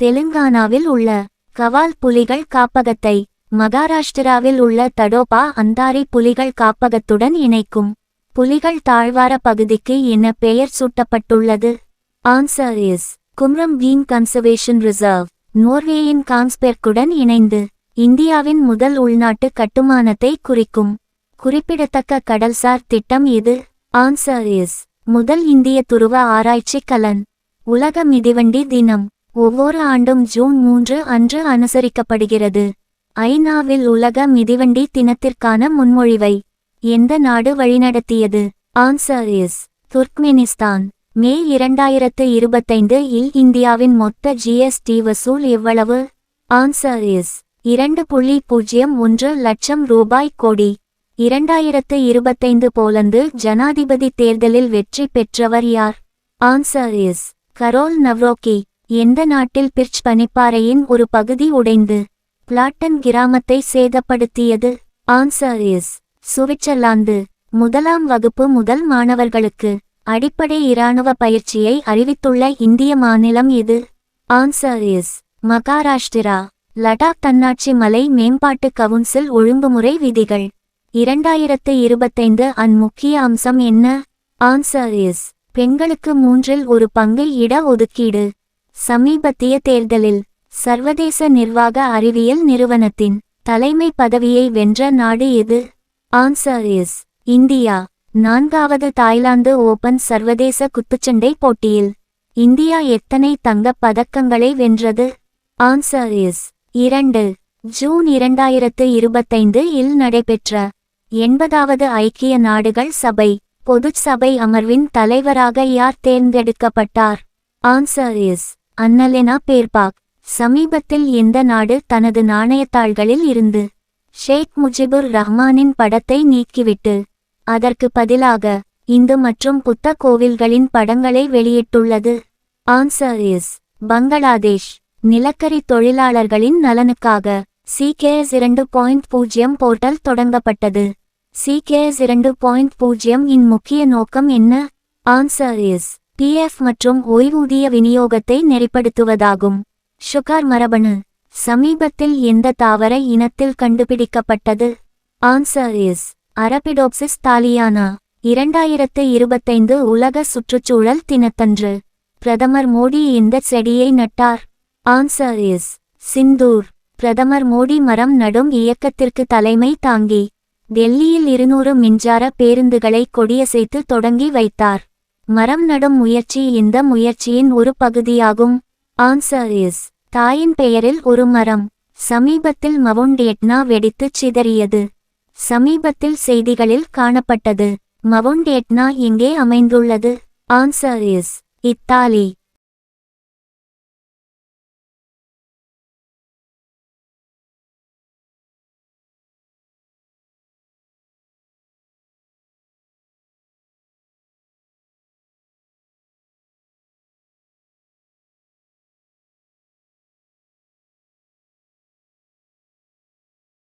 தெலுங்கானாவில் உள்ள கவால் புலிகள் காப்பகத்தை மகாராஷ்டிராவில் உள்ள தடோபா அந்தாரி புலிகள் காப்பகத்துடன் இணைக்கும் புலிகள் தாழ்வார பகுதிக்கு என்ன பெயர் சூட்டப்பட்டுள்ளது? Answer is Kumram Bheem conservation reserve. நோர்வேயின் கான்ஸ்பெர்க்குடன் இணைந்து இந்தியாவின் முதல் உள்நாட்டு கட்டுமானத்தை குறிக்கும் குறிப்பிடத்தக்க கடல்சார் திட்டம் இது. ஆன்சர் இஸ் முதல் இந்திய துருவ ஆராய்ச்சி கலன். உலக மிதிவண்டி தினம் ஒவ்வொரு ஆண்டும் ஜூன் 3 அன்று அனுசரிக்கப்படுகிறது. ஐநாவில் உலக மிதிவண்டி தினத்திற்கான முன்மொழிவை எந்த நாடு வழிநடத்தியது? Answer is Turkmenistan. மே 2025 இல் இந்தியாவின் மொத்த GST வசூல் எவ்வளவு? ஆன்சர் இஸ் 2.01 லட்சம் ரூபாய் கோடி. 2025 போலந்து ஜனாதிபதி தேர்தலில் வெற்றி பெற்றவர் யார்? Answer is Karol Nawrocki. எந்த நாட்டில் பிர்ச் பனிப்பாறையின் ஒரு பகுதி உடைந்து பிளாட்டன் கிராமத்தை சேதப்படுத்தியது? Answer is Switzerland. முதலாம் வகுப்பு முதல் மாணவர்களுக்கு அடிப்படை இராணுவ பயிற்சியை அறிவித்துள்ள இந்திய மாநிலம் இது? Answer is Maharashtra. லடாக் தன்னாட்சி மலை மேம்பாட்டு கவுன்சில் ஒழுங்குமுறை விதிகள் 2025 அன் முக்கிய அம்சம் என்ன? ஆன்சர் இஸ் பெண்களுக்கு 1/3 இட ஒதுக்கீடு. சமீபத்திய தேர்தலில் சர்வதேச நிர்வாக அறிவியல் நிறுவனத்தின் தலைமை பதவியை வென்ற நாடு எது? Answer is India. 4வது தாய்லாந்து ஓபன் சர்வதேச குத்துச்சண்டை போட்டியில் இந்தியா எத்தனை தங்கப் பதக்கங்களை வென்றது? Answer is 2. ஜூன் 2025 இல் நடைபெற்ற 80வது ஐக்கிய நாடுகள் சபை பொதுச் சபை அமர்வின் தலைவராக யார் தேர்ந்தெடுக்கப்பட்டார்? Answer is Annalena Baerbock. சமீபத்தில் எந்த நாடு தனது நாணயத்தாள்களில் இருந்து ஷேக் முஜிபுர் ரஹ்மானின் படத்தை நீக்கிவிட்டு அதற்கு பதிலாக இந்து மற்றும் புத்த கோவில்களின் படங்களை வெளியிட்டுள்ளது? Answer is Bangladesh. நிலக்கரி தொழிலாளர்களின் நலனுக்காக CKS 2.0 போர்ட்டல் தொடங்கப்பட்டது. CKS 2.0 இன் முக்கிய நோக்கம் என்ன? ஆன்சர் இஸ் PF மற்றும் ஓய்வூதிய விநியோகத்தை நெறிப்படுத்துவதாகும். சுகார் மரபணு சமீபத்தில் எந்த தாவர இனத்தில் கண்டுபிடிக்கப்பட்டது? Answer is Arabidopsis தாலியானா. 2025 உலக சுற்றுச்சூழல் தினத்தன்று பிரதமர் மோடி எந்த செடியை நட்டார்? Answer is Sindoor. பிரதமர் மோடி மரம் நடும் இயக்கத்திற்கு தலைமை தாங்கி டெல்லியில் 200 மின்சார பேருந்துகளை கொடியசைத்து தொடங்கி வைத்தார். மரம் நடும் முயற்சி இந்த முயற்சியின் ஒரு பகுதியாகும். ஆன்சர் இஸ் தாயின் பெயரில் ஒரு மரம். சமீபத்தில் மவுண்ட் எட்னா வெடித்து சிதறியது. சமீபத்தில் செய்திகளில் காணப்பட்டது. மவுண்ட் எட்னா எங்கே அமைந்துள்ளது? Answer is Italy.